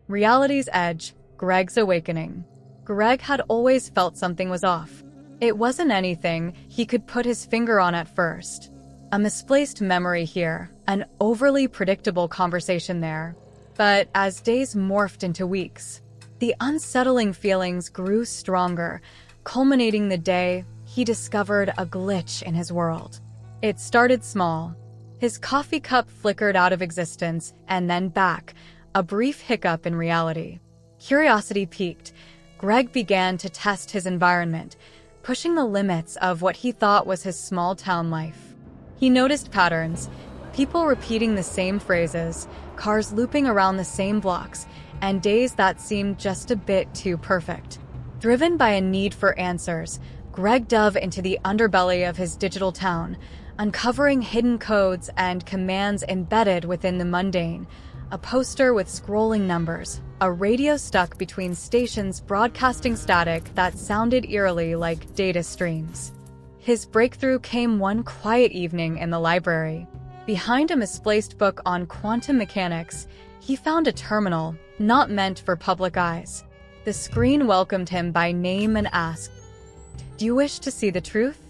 Reality's Edge, Greg's Awakening. Greg had always felt something was off. It wasn't anything he could put his finger on at first. A misplaced memory here, an overly predictable conversation there. But as days morphed into weeks, the unsettling feelings grew stronger, culminating the day he discovered a glitch in his world. It started small. His coffee cup flickered out of existence and then back, a brief hiccup in reality. Curiosity piqued. Greg began to test his environment, pushing the limits of what he thought was his small-town life. He noticed patterns, people repeating the same phrases, cars looping around the same blocks, and days that seemed just a bit too perfect. Driven by a need for answers, Greg dove into the underbelly of his digital town, uncovering hidden codes and commands embedded within the mundane. A poster with scrolling numbers, a radio stuck between stations broadcasting static that sounded eerily like data streams. His breakthrough came one quiet evening in the library. Behind a misplaced book on quantum mechanics, he found a terminal, not meant for public eyes. The screen welcomed him by name and asked, "Do you wish to see the truth?"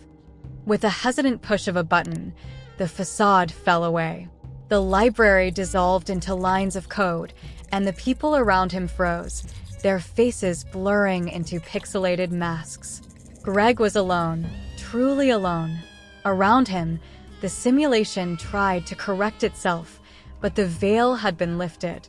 With a hesitant push of a button, the facade fell away. The library dissolved into lines of code, and the people around him froze, their faces blurring into pixelated masks. Greg was alone, truly alone. Around him, the simulation tried to correct itself, but the veil had been lifted.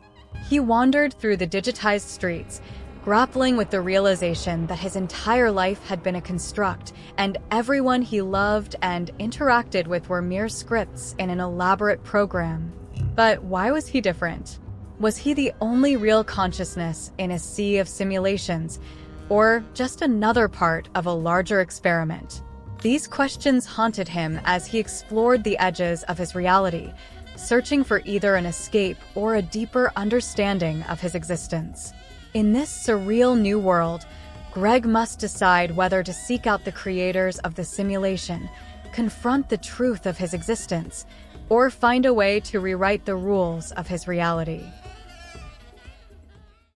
He wandered through the digitized streets, grappling with the realization that his entire life had been a construct, and everyone he loved and interacted with were mere scripts in an elaborate program. But why was he different? Was he the only real consciousness in a sea of simulations, or just another part of a larger experiment? These questions haunted him as he explored the edges of his reality, searching for either an escape or a deeper understanding of his existence. In this surreal new world, Greg must decide whether to seek out the creators of the simulation, confront the truth of his existence, or find a way to rewrite the rules of his reality.